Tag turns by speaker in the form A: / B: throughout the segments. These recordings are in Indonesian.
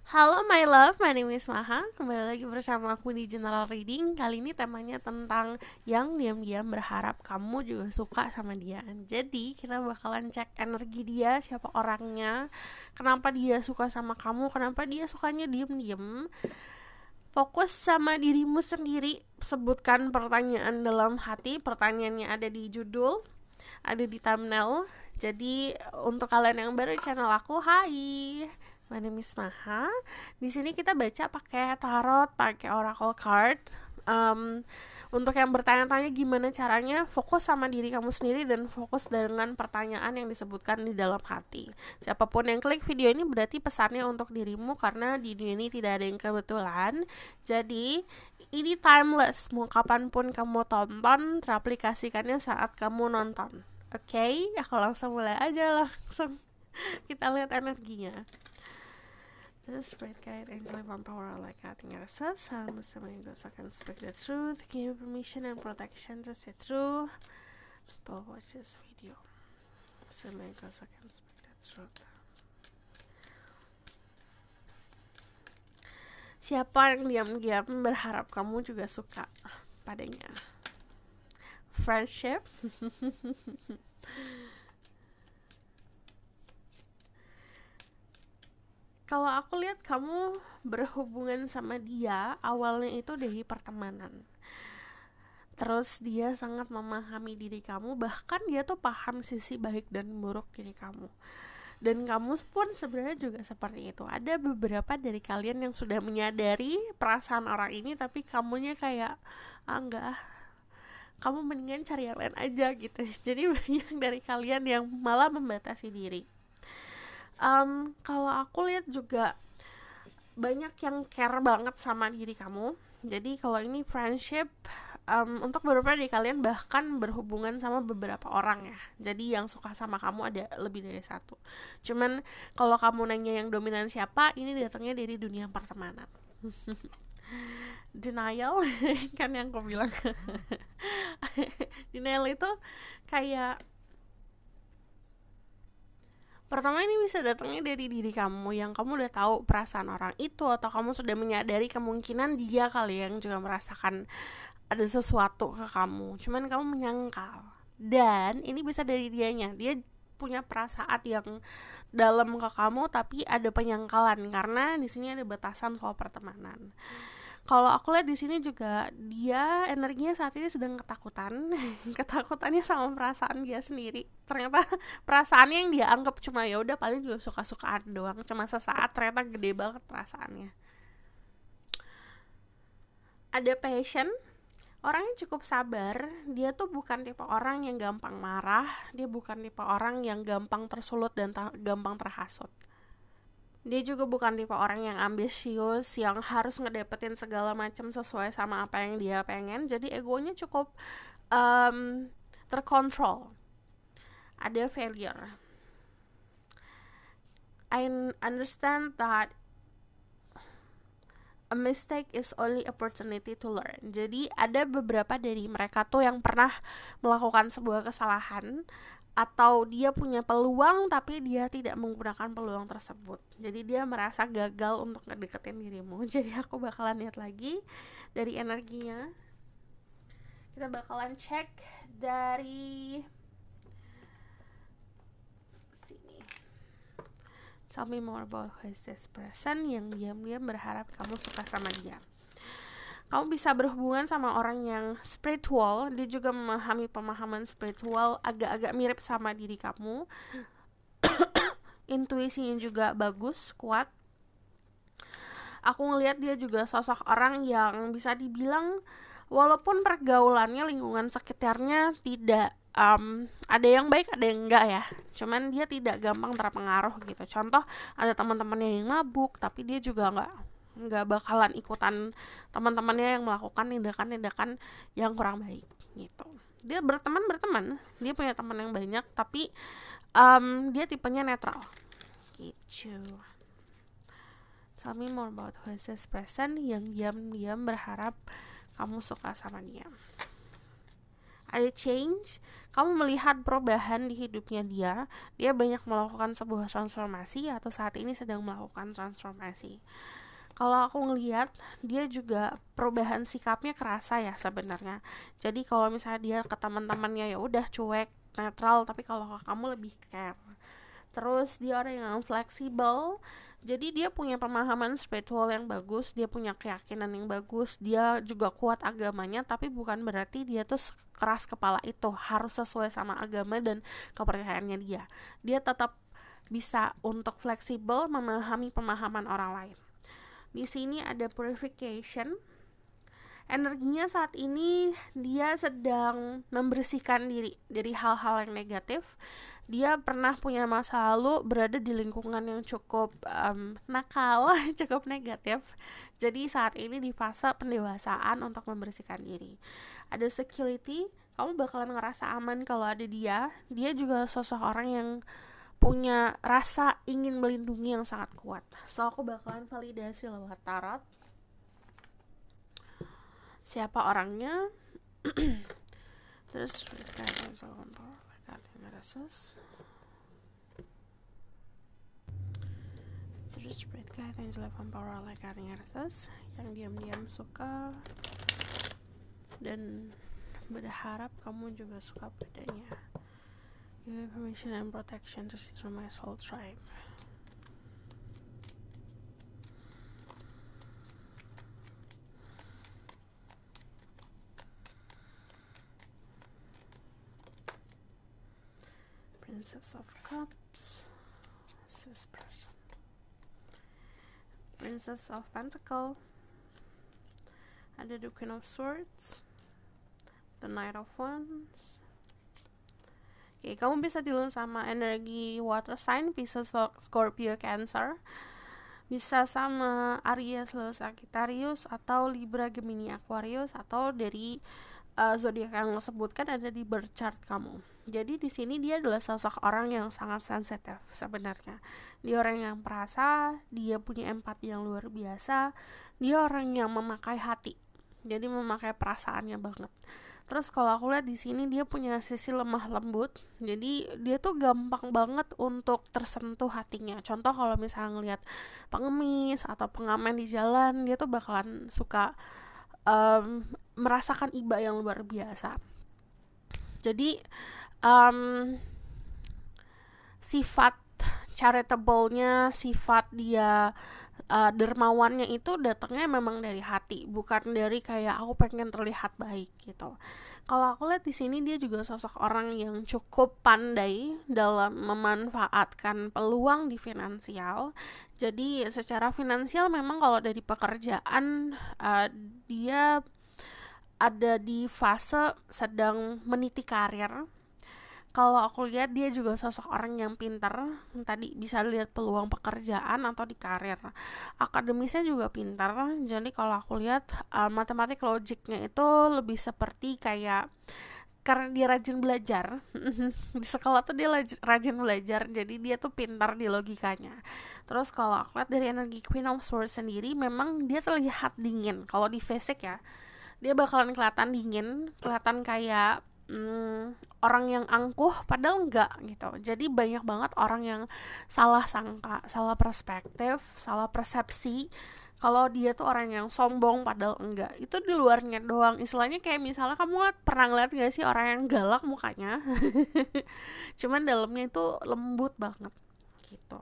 A: Halo my love, my name is Maha. Kembali lagi bersama aku di General Reading. Kali ini temanya tentang yang diam-diam berharap kamu juga suka sama dia. Jadi kita bakalan cek energi dia, siapa orangnya, kenapa dia suka sama kamu, kenapa dia sukanya diem-diem. Fokus sama dirimu sendiri. Sebutkan pertanyaan dalam hati. Pertanyaannya ada di judul, ada di thumbnail. Jadi untuk kalian yang baru di channel aku, hai. My name is Maha. Di sini kita baca pakai tarot, pakai oracle card. Um, untuk yang bertanya-tanya gimana caranya, fokus sama diri kamu sendiri dan fokus dengan pertanyaan yang disebutkan di dalam hati. Siapapun yang klik video ini berarti pesannya untuk dirimu, karena di dunia ini tidak ada yang kebetulan. Jadi ini timeless. Mau kapanpun kamu tonton, teraplikasikannya saat kamu nonton. Oke, aku langsung mulai aja langsung. Kita lihat energinya. This spread guide angel from power like cutting access. I'm assuming those I can speak the truth. Give permission and protection to say true. People watch this video. Assuming those I can speak the truth. Siapa yang diam-diam berharap kamu juga suka padanya? Friendship. Kalau aku lihat kamu berhubungan sama dia awalnya itu dari pertemanan. Terus dia sangat memahami diri kamu, bahkan dia tuh paham sisi baik dan buruk diri kamu. Dan kamu pun sebenarnya juga seperti itu. Ada beberapa dari kalian yang sudah menyadari perasaan orang ini, tapi kamunya kayak enggak, kamu mendingan cari yang lain aja gitu. Jadi banyak dari kalian yang malah membatasi diri. Kalau aku lihat juga banyak yang care banget sama diri kamu. Jadi kalau ini friendship, untuk beberapa dari kalian bahkan berhubungan sama beberapa orang ya. Jadi yang suka sama kamu ada lebih dari satu. Cuman kalau kamu nanya yang dominan siapa, ini datangnya dari dunia pertemanan. Denial kan yang aku bilang. Denial itu kayak, pertama ini bisa datangnya dari diri kamu yang kamu udah tahu perasaan orang itu, atau kamu sudah menyadari kemungkinan dia kali yang juga merasakan ada sesuatu ke kamu, cuman kamu menyangkal. Dan ini bisa dari dianya, dia punya perasaan yang dalam ke kamu tapi ada penyangkalan karena di sini ada batasan soal pertemanan. Kalau aku lihat di sini juga dia energinya saat ini sedang ketakutan. Ketakutannya sama perasaan dia sendiri. Ternyata perasaannya yang dia anggap cuma ya udah paling juga suka-sukaan doang, cuma sesaat, ternyata gede banget perasaannya. Ada passion, orangnya cukup sabar. Dia tuh bukan tipe orang yang gampang marah. Dia bukan tipe orang yang gampang tersulut dan gampang terhasut. Dia juga bukan tipe orang yang ambisius, yang harus ngedapetin segala macam sesuai sama apa yang dia pengen. Jadi egonya cukup terkontrol. Ada failure. I understand that a mistake is only opportunity to learn. Jadi ada beberapa dari mereka tuh yang pernah melakukan sebuah kesalahan, atau dia punya peluang tapi dia tidak menggunakan peluang tersebut. Jadi dia merasa gagal untuk ngedeketin dirimu. Jadi aku bakalan lihat lagi dari energinya. Kita bakalan cek dari sini. Tell me more about who is this person yang diam-diam berharap kamu suka sama dia. Kamu bisa berhubungan sama orang yang spiritual. Dia juga memahami pemahaman spiritual, agak-agak mirip sama diri kamu. Intuisinya juga bagus, kuat. Aku ngelihat dia juga sosok orang yang bisa dibilang walaupun pergaulannya, lingkungan sekitarnya tidak ada yang baik ada yang enggak ya, cuman dia tidak gampang terpengaruh gitu. Contoh, ada teman-temannya yang mabuk tapi dia juga nggak bakalan ikutan teman-temannya yang melakukan tindakan-tindakan yang kurang baik gitu. Dia berteman, dia punya teman yang banyak, tapi dia tipenya netral gitu. Tell me more about who is this person yang diam-diam berharap kamu suka sama dia. ada change, kamu melihat perubahan di hidupnya dia banyak melakukan sebuah transformasi atau saat ini sedang melakukan transformasi. Kalau aku ngelihat dia juga perubahan sikapnya kerasa ya sebenarnya. Jadi kalau misalnya dia ke teman-temannya ya udah cuek, netral, tapi kalau ke kamu lebih care. Terus dia orang yang fleksibel, jadi dia punya pemahaman spiritual yang bagus, dia punya keyakinan yang bagus, dia juga kuat agamanya, tapi bukan berarti dia tuh keras kepala itu harus sesuai sama agama dan kepercayaannya dia. Dia tetap bisa untuk fleksibel memahami pemahaman orang lain. Di sini ada purification. Energinya saat ini dia sedang membersihkan diri dari hal-hal yang negatif. Dia pernah punya masa lalu berada di lingkungan yang cukup nakal, cukup negatif. Jadi saat ini di fase pendewasaan untuk membersihkan diri. Ada security, kamu bakalan ngerasa aman kalau ada dia. Dia juga sosok orang yang punya rasa ingin melindungi yang sangat kuat. So aku bakalan validasi lewat tarot. Siapa orangnya? Terus terus spread guidance 8 power like Arthas yang diam-diam suka dan berharap kamu juga suka padanya. Give me permission and protection to see through my soul tribe. Princess of Cups. What's this person? Princess of Pentacle. Ada the Queen of Swords. The Knight of Wands. Oke, kamu bisa dealing sama energi water sign, Pisces, Scorpio, Cancer. Bisa sama Aries, Leo, Sagittarius, atau Libra, Gemini, Aquarius, atau dari zodiak yang lo sebutkan ada di birth chart kamu. Jadi di sini dia adalah sosok orang yang sangat sensitif sebenarnya. Dia orang yang perasa, dia punya empati yang luar biasa, dia orang yang memakai hati. Jadi memakai perasaannya banget. Terus kalau aku lihat di sini dia punya sisi lemah lembut. Jadi dia tuh gampang banget untuk tersentuh hatinya. Contoh kalau misalnya ngelihat pengemis atau pengamen di jalan, dia tuh bakalan suka merasakan iba yang luar biasa. Jadi sifat charitable-nya, sifat dia dermawannya itu datangnya memang dari hati, bukan dari kayak aku pengen terlihat baik gitu. Kalau aku lihat di sini dia juga sosok orang yang cukup pandai dalam memanfaatkan peluang di finansial. Jadi secara finansial memang kalau dari pekerjaan dia ada di fase sedang meniti karir. Kalau aku lihat dia juga sosok orang yang pintar. Tadi bisa lihat peluang pekerjaan atau di karir. Akademisnya juga pintar. Jadi kalau aku lihat matematik logiknya itu lebih seperti kayak karena dia rajin belajar. Di sekolah tuh dia rajin belajar. Jadi dia tuh pintar di logikanya. Terus kalau aku lihat dari energi Queen of Swords sendiri, memang dia terlihat dingin. Kalau di fisik ya, dia bakalan kelihatan dingin, kelihatan kayak orang yang angkuh padahal enggak gitu. Jadi banyak banget orang yang salah sangka, salah perspektif, salah persepsi kalau dia tuh orang yang sombong padahal enggak. Itu di luarnya doang. Istilahnya kayak misalnya kamu pernah ngeliat gak sih orang yang galak mukanya cuman dalamnya itu lembut banget gitu.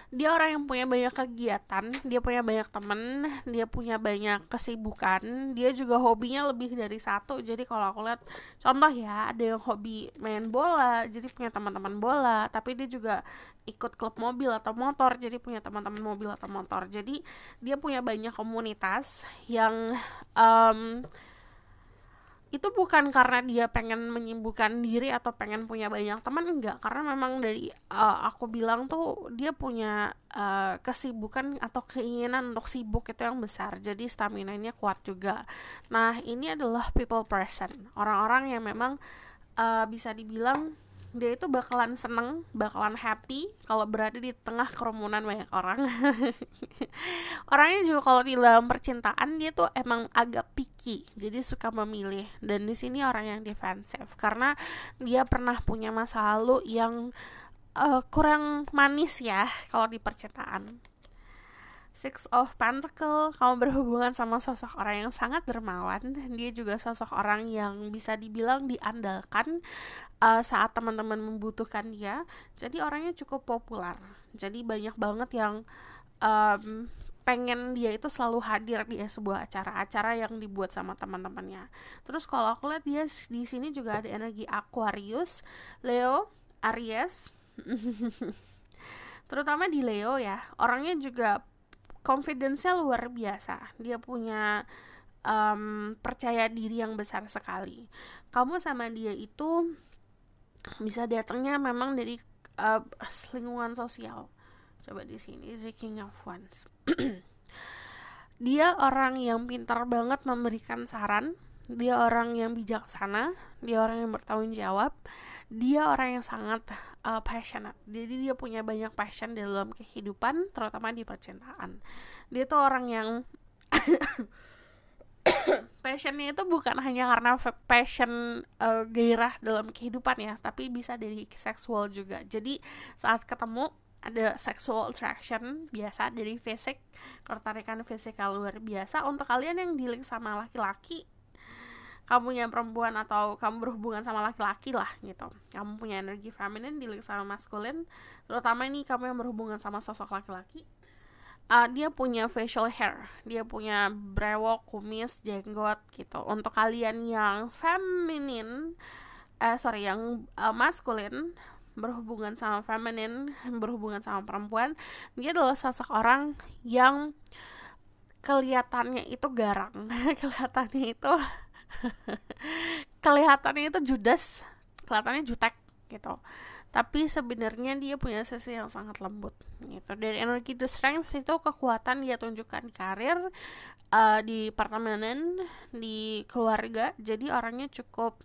A: Dia orang yang punya banyak kegiatan, dia punya banyak temen, dia punya banyak kesibukan, dia juga hobinya lebih dari satu. Jadi kalau aku lihat contoh ya, ada yang hobi main bola, jadi punya teman-teman bola, tapi dia juga ikut klub mobil atau motor, jadi punya teman-teman mobil atau motor. Jadi dia punya banyak komunitas yang itu bukan karena dia pengen menyibukkan diri atau pengen punya banyak teman, enggak, karena memang dari aku bilang tuh dia punya kesibukan atau keinginan untuk sibuk itu yang besar, jadi stamina-nya kuat juga. Nah ini adalah people person, orang-orang yang memang bisa dibilang dia itu bakalan seneng, bakalan happy kalau berada di tengah kerumunan banyak orang. Orangnya juga kalau di dalam percintaan dia tuh emang agak picky, jadi suka memilih. Dan di sini orang yang defensif karena dia pernah punya masa lalu yang kurang manis ya kalau di percintaan. Six of Pentacle, kamu berhubungan sama sosok orang yang sangat dermawan. Dia juga sosok orang yang bisa dibilang diandalkan saat teman-teman membutuhkan dia. Jadi orangnya cukup populer. Jadi banyak banget yang pengen dia itu selalu hadir di sebuah acara-acara yang dibuat sama teman-temannya. Terus kalau aku lihat dia di sini juga ada energi Aquarius, Leo, Aries. Terutama di Leo ya, orangnya juga confidence-nya luar biasa. Dia punya percaya diri yang besar sekali. Kamu sama dia itu bisa datangnya memang dari lingkungan sosial. Coba di sini The King of Wands. Dia orang yang pintar banget memberikan saran. Dia orang yang bijaksana. Dia orang yang bertanggung jawab. Dia orang yang sangat passionate. Jadi dia punya banyak passion dalam kehidupan, terutama di percintaan. Dia tuh orang yang passionnya itu bukan hanya karena passion gairah dalam kehidupan ya, tapi bisa dari seksual juga. Jadi saat ketemu ada sexual attraction biasa dari fisik, ketertarikan fisikal luar biasa. Untuk kalian yang dealing sama laki-laki, kamu yang perempuan atau kamu berhubungan sama laki-laki lah gitu, kamu punya energi feminin dealing sama maskulin, terutama ini kamu yang berhubungan sama sosok laki-laki, dia punya facial hair, dia punya brewok, kumis, jenggot gitu. Untuk kalian yang feminin, yang maskulin, berhubungan sama feminin, berhubungan sama perempuan, dia adalah sosok orang yang kelihatannya itu garang, kelihatannya itu judes, kelihatannya jutek gitu. Tapi sebenarnya dia punya sisi yang sangat lembut gitu. Dari energi The Strength itu kekuatan dia tunjukkan di karir, di pertemanan, di keluarga. Jadi orangnya cukup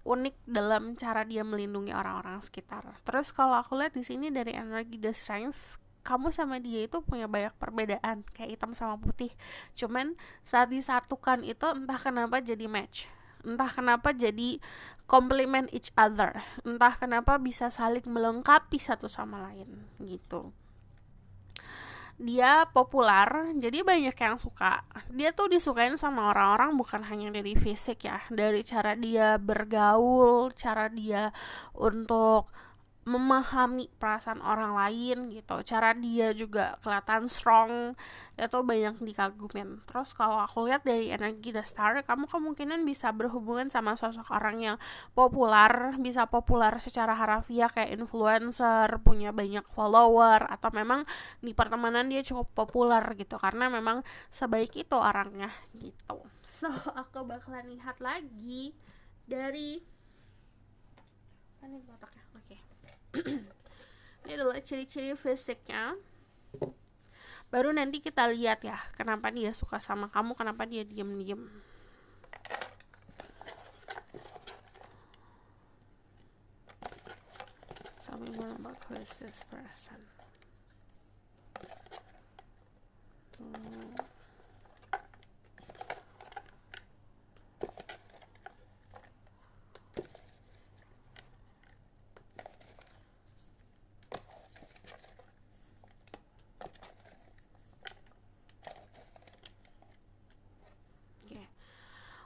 A: unik dalam cara dia melindungi orang-orang sekitar. Terus kalau aku lihat di sini dari energi The Strength, kamu sama dia itu punya banyak perbedaan, kayak hitam sama putih. Cuman saat disatukan itu entah kenapa jadi match, entah kenapa jadi complement each other, entah kenapa bisa saling melengkapi satu sama lain gitu. Dia populer, jadi banyak yang suka. Dia tuh disukain sama orang-orang bukan hanya dari fisik ya, dari cara dia bergaul, cara dia untuk memahami perasaan orang lain gitu, cara dia juga kelihatan strong, itu banyak dikagumin. Terus kalau aku lihat dari energi The Star, kamu kemungkinan bisa berhubungan sama sosok orang yang populer, bisa populer secara harafiah kayak influencer, punya banyak follower, atau memang di pertemanan dia cukup populer gitu karena memang sebaik itu orangnya gitu. So aku bakalan lihat lagi dari ini kotaknya. Oke. Ini adalah ciri-ciri fisiknya. Baru nanti kita lihat ya, kenapa dia suka sama kamu, kenapa dia diem-diem. Tell me more about who is this person.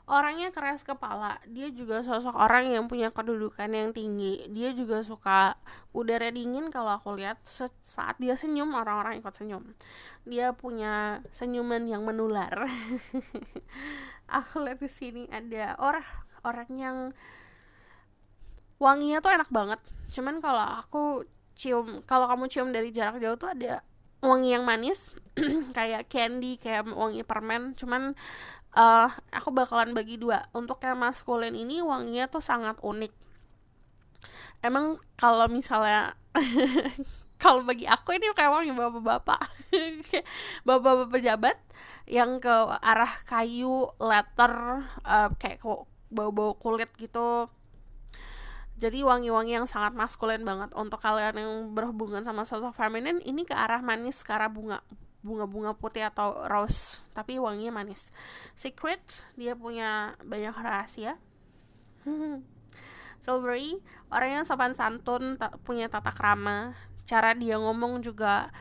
A: Orangnya keras kepala, dia juga sosok orang yang punya kedudukan yang tinggi. Dia juga suka udara dingin. Kalau aku lihat saat dia senyum, orang-orang ikut senyum. Dia punya senyuman yang menular. Aku lihat di sini ada orang yang wanginya tuh enak banget. Cuman kalau kamu cium dari jarak jauh tuh ada wangi yang manis, kayak candy, kayak wangi permen. Cuman aku bakalan bagi dua. Untuk yang maskulin ini wanginya tuh sangat unik. Emang kalau misalnya kalau bagi aku ini kayak wangi bapak-bapak, bapak-bapak pejabat yang ke arah kayu, leather, kayak bau-bau kulit gitu. Jadi wangi-wangi yang sangat maskulin banget. Untuk kalian yang berhubungan sama sosok feminin, ini ke arah manis, ke arah bunga putih atau rose, tapi wanginya manis. Secret, dia punya banyak rahasia. Silvery, orangnya sopan santun, punya tata krama. Cara dia ngomong juga,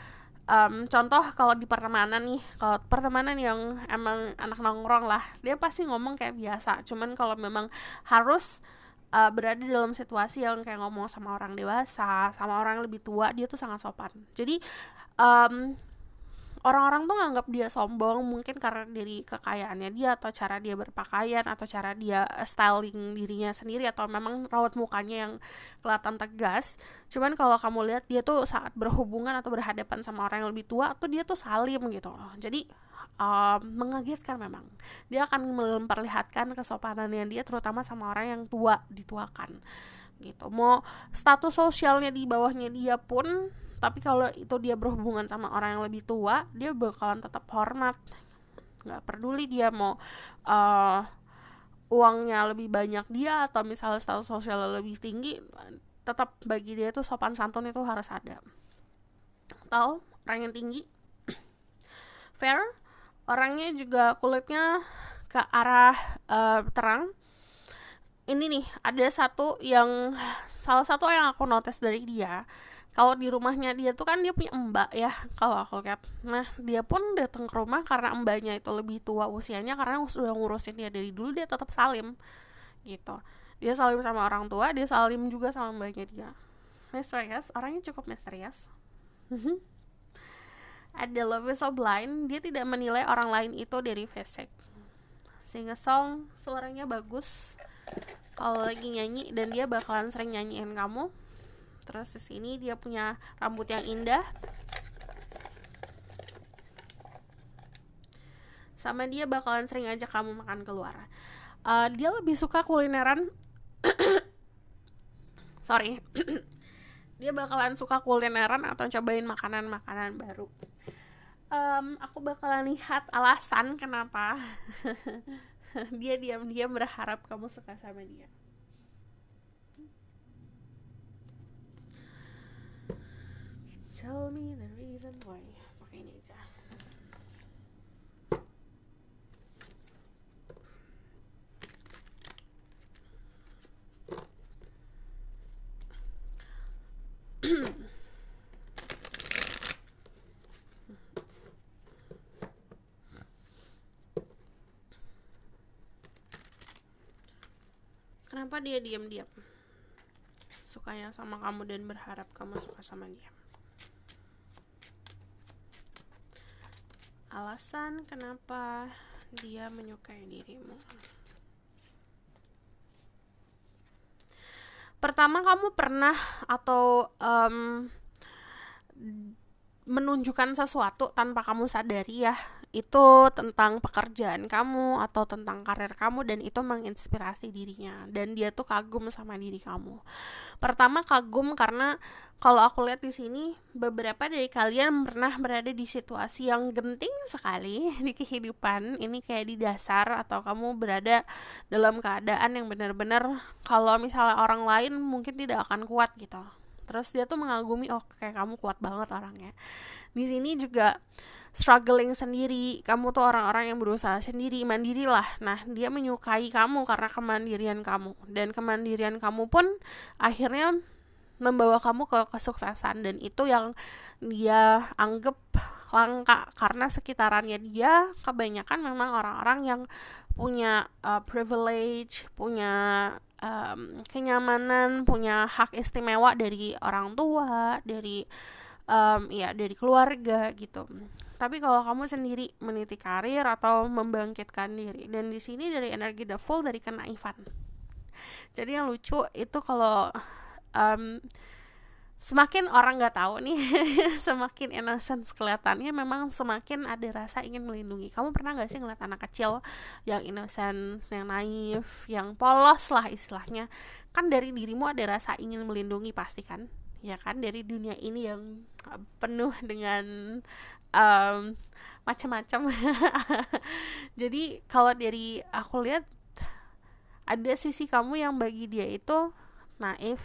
A: contoh kalau di pertemanan nih, kalau pertemanan yang emang anak nongkrong lah, dia pasti ngomong kayak biasa. Cuman kalau memang harus berada dalam situasi yang kayak ngomong sama orang dewasa, sama orang lebih tua, dia tuh sangat sopan. Jadi orang-orang tuh nganggap dia sombong mungkin karena dari kekayaannya dia, atau cara dia berpakaian, atau cara dia styling dirinya sendiri, atau memang raut mukanya yang kelihatan tegas. Cuman kalau kamu lihat dia tuh saat berhubungan atau berhadapan sama orang yang lebih tua tuh dia tuh salim gitu. Jadi mengagetkan memang. Dia akan memperlihatkan kesopanannya dia terutama sama orang yang tua, dituakan gitu. Mau status sosialnya di bawahnya dia pun, tapi kalau itu dia berhubungan sama orang yang lebih tua, dia bakalan tetap hormat. Nggak peduli dia mau uangnya lebih banyak dia, atau misalnya status sosialnya lebih tinggi, tetap bagi dia itu sopan santun itu harus ada. Atau orang yang tinggi, fair, orangnya juga kulitnya ke arah terang. Ini nih, ada salah satu yang aku notice dari dia. Kalau di rumahnya dia tuh kan dia punya mbak ya, kalau aku lihat. Nah, dia pun datang ke rumah karena mbaknya itu lebih tua usianya, karena sudah ngurusin dia dari dulu, dia tetap salim gitu. Dia salim sama orang tua, dia salim juga sama mbaknya dia. Misterius, orangnya cukup misterius. Ada Love is so blind, dia tidak menilai orang lain itu dari fisik. Sing a song, suaranya bagus kalau lagi nyanyi, dan dia bakalan sering nyanyiin kamu. Terus di sini dia punya rambut yang indah. Sama dia bakalan sering ajak kamu makan keluar. Dia lebih suka kulineran. Sorry. Dia bakalan suka kulineran atau cobain makanan-makanan baru. Aku bakalan lihat alasan kenapa dia diam-diam berharap kamu suka sama dia. Tell me the reason why. Pakai ini aja. Kenapa dia diam-diam sukanya sama kamu dan berharap kamu suka sama dia? Alasan kenapa dia menyukai dirimu. Pertama, kamu pernah atau menunjukkan sesuatu tanpa kamu sadari ya, itu tentang pekerjaan kamu atau tentang karir kamu, dan itu menginspirasi dirinya, dan dia tuh kagum sama diri kamu. Pertama kagum karena kalau aku lihat di sini, beberapa dari kalian pernah berada di situasi yang genting sekali di kehidupan ini, kayak di dasar, atau kamu berada dalam keadaan yang benar-benar kalau misalnya orang lain mungkin tidak akan kuat gitu. Terus dia tuh mengagumi, oh kayak kamu kuat banget orangnya. Di sini juga struggling sendiri, kamu tuh orang-orang yang berusaha sendiri, mandiri lah. Nah, dia menyukai kamu karena kemandirian kamu, dan kemandirian kamu pun akhirnya membawa kamu ke kesuksesan, dan itu yang dia anggap langka karena sekitarannya dia kebanyakan memang orang-orang yang punya privilege, punya kenyamanan, punya hak istimewa dari orang tua, dari dari keluarga gitu. Tapi kalau kamu sendiri meniti karir atau membangkitkan diri, dan di sini dari energi the full, dari kenaifan. Jadi yang lucu itu kalau semakin orang nggak tahu nih, semakin innocence kelihatannya, memang semakin ada rasa ingin melindungi. Kamu pernah nggak sih ngeliat anak kecil yang innocence, yang naif, yang polos lah istilahnya? Kan dari dirimu ada rasa ingin melindungi pasti kan? Ya kan, dari dunia ini yang penuh dengan macam-macam. Jadi kalau dari aku lihat, ada sisi kamu yang bagi dia itu naif,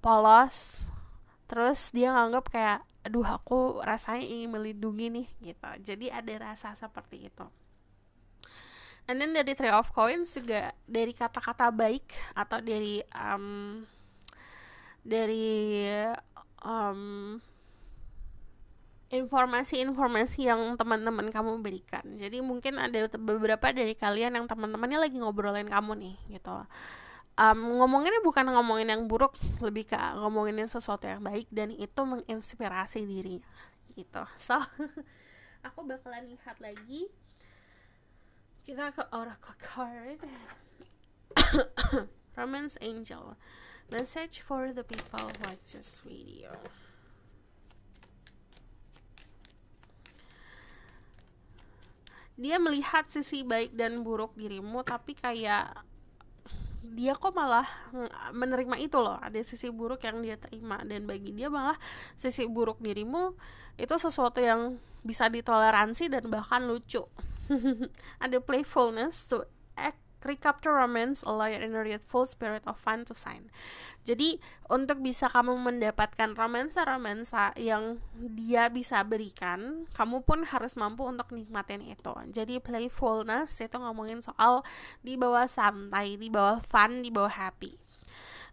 A: polos, terus dia nganggap kayak aduh aku rasanya ingin melindungi nih gitu. Jadi ada rasa seperti itu. And then dari Three of Coins juga dari kata-kata baik atau dari informasi-informasi yang teman-teman kamu berikan. Jadi mungkin ada beberapa dari kalian yang teman-temannya lagi ngobrolin kamu nih gitu. Ngomonginnya bukan ngomongin yang buruk, lebih ke ngomongin sesuatu yang baik dan itu menginspirasi dirinya gitu. So aku bakalan lihat lagi. Kita ke Oracle card. Romance Angel. Message for the people who watch this video. Dia melihat sisi baik dan buruk dirimu, tapi kayak dia kok malah menerima itu loh. Ada sisi buruk yang dia terima, dan bagi dia malah sisi buruk dirimu itu sesuatu yang bisa ditoleransi dan bahkan lucu. Ada playfulness to recapture romance, allow your inner youthful spirit of fun to shine. Jadi untuk bisa kamu mendapatkan romansa yang dia bisa berikan, kamu pun harus mampu untuk nikmatin itu. Jadi playfulness itu ngomongin soal dibawa santai, dibawa fun, dibawa happy.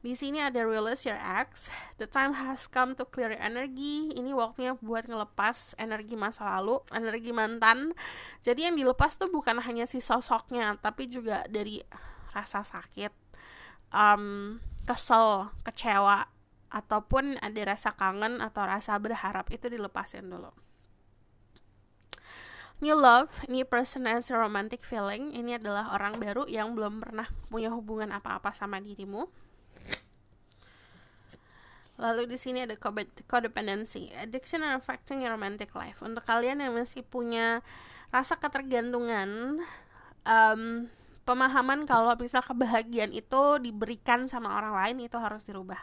A: Di sini ada release your ex. The time has come to clear your energy. Ini waktunya buat ngelepas energi masa lalu, energi mantan. Jadi yang dilepas tuh bukan hanya si sosoknya, tapi juga dari rasa sakit, kesel, kecewa, ataupun ada rasa kangen atau rasa berharap, itu dilepasin dulu. New love, new person has a romantic feeling. Ini adalah orang baru yang belum pernah punya hubungan apa-apa sama dirimu. Lalu di sini ada codependency, addiction and affecting your romantic life. Untuk kalian yang masih punya rasa ketergantungan, pemahaman kalau bisa kebahagiaan itu diberikan sama orang lain itu harus dirubah.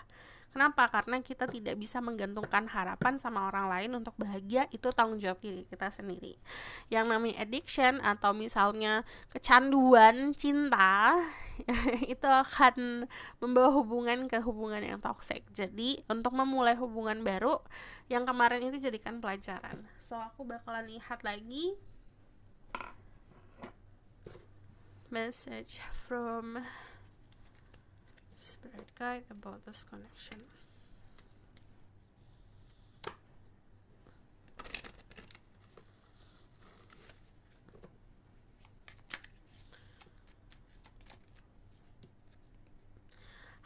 A: Kenapa? Karena kita tidak bisa menggantungkan harapan sama orang lain untuk bahagia, itu tanggung jawab diri kita sendiri. Yang namanya addiction atau misalnya kecanduan cinta itu akan membawa hubungan ke hubungan yang toksik. Jadi untuk memulai hubungan baru, yang kemarin itu jadikan pelajaran. So aku bakalan lihat lagi message from Spirit Guide about this connection.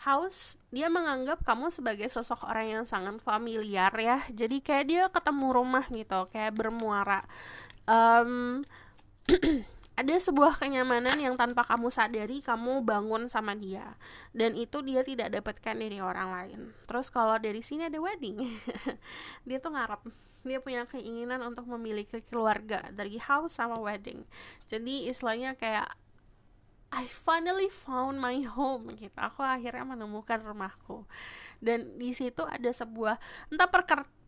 A: House, dia menganggap kamu sebagai sosok orang yang sangat familiar ya. Jadi kayak dia ketemu rumah gitu, kayak bermuara. Ada sebuah kenyamanan yang tanpa kamu sadari kamu bangun sama dia, dan itu dia tidak dapatkan dari orang lain. Terus kalau dari sini ada wedding. Dia tuh ngarep, dia punya keinginan untuk memiliki keluarga dari house sama wedding. Jadi istilahnya kayak I finally found my home gitu. Aku akhirnya menemukan rumahku. Dan di situ ada sebuah entah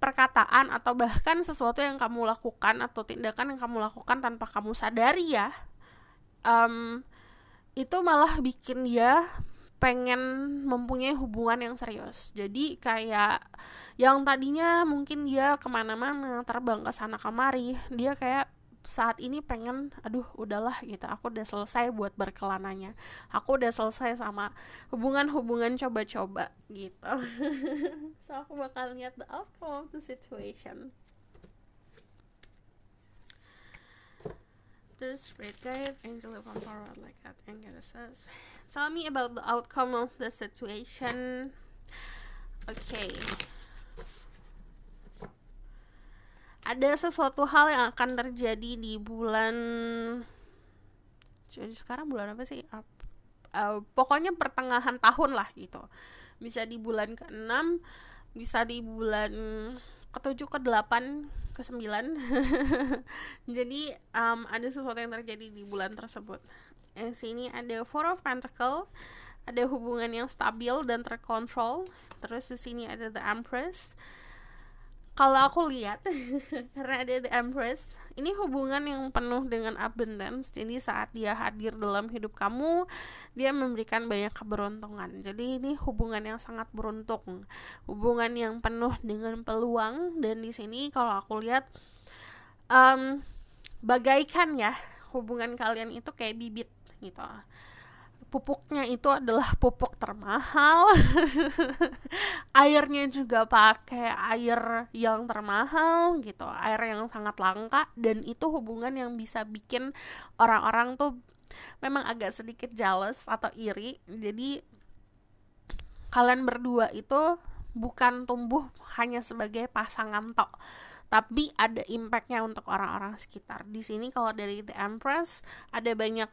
A: perkataan atau bahkan sesuatu yang kamu lakukan atau tindakan yang kamu lakukan tanpa kamu sadari ya, itu malah bikin dia pengen mempunyai hubungan yang serius. Jadi kayak yang tadinya mungkin dia kemana-mana, terbang ke sana kemari, dia kayak saat ini pengen, aduh udahlah gitu, aku udah selesai buat berkelananya, aku udah selesai sama hubungan-hubungan coba-coba gitu. So aku bakal lihat the outcome of the situation. There's Spirit Guide, Angel of Empower like that, and it says, tell me about the outcome of the situation. Okay. Ada sesuatu hal yang akan terjadi di bulan, sekarang bulan apa sih? Pokoknya pertengahan tahun lah gitu. Bisa di bulan ke-6, bisa di bulan ke-7, ke-8, ke-9. Jadi ada sesuatu yang terjadi di bulan tersebut. Di sini ada Four of Pentacles, ada hubungan yang stabil dan terkontrol. Terus di sini ada The Empress. Kalau aku lihat karena ada The Empress, ini hubungan yang penuh dengan abundance. Jadi saat dia hadir dalam hidup kamu, dia memberikan banyak keberuntungan. Jadi ini hubungan yang sangat beruntung, hubungan yang penuh dengan peluang. Dan di sini kalau aku lihat, bagaikan ya, hubungan kalian itu kayak bibit gitu. Pupuknya itu adalah pupuk termahal. Airnya juga pakai air yang termahal gitu, air yang sangat langka. Dan itu hubungan yang bisa bikin orang-orang tuh memang agak sedikit jealous atau iri. Jadi kalian berdua itu bukan tumbuh hanya sebagai pasangan tok, tapi ada impactnya untuk orang-orang sekitar. Di sini kalau dari The Empress ada banyak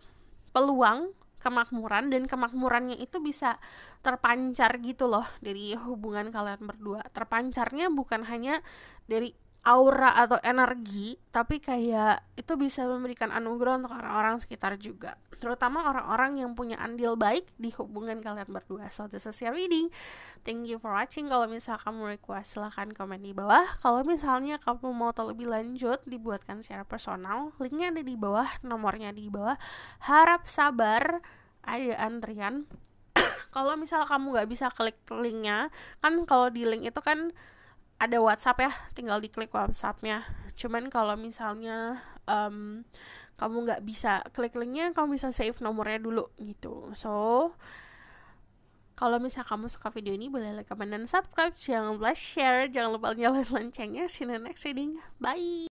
A: peluang kemakmuran, dan kemakmurannya itu bisa terpancar gitu loh dari hubungan kalian berdua. Terpancarnya bukan hanya dari aura atau energi, tapi kayak itu bisa memberikan anugerah untuk orang-orang sekitar juga, terutama orang-orang yang punya andil baik di hubungan kalian berdua. So this is your reading. Thank you for watching. Kalau misal kamu request, silahkan komen di bawah. Kalau misalnya kamu mau terlebih lanjut dibuatkan secara personal, linknya ada di bawah, nomornya di bawah. Harap sabar, ada antrian. Kalau misal kamu nggak bisa klik linknya, kan kalau di link itu kan ada WhatsApp ya, tinggal diklik WhatsAppnya. Cuman kalau misalnya kamu nggak bisa klik linknya, kamu bisa save nomornya dulu gitu. So kalau misal kamu suka video ini, boleh like, comment, dan subscribe. Jangan lupa share, jangan lupa nyalain loncengnya. See you in the next reading. Bye.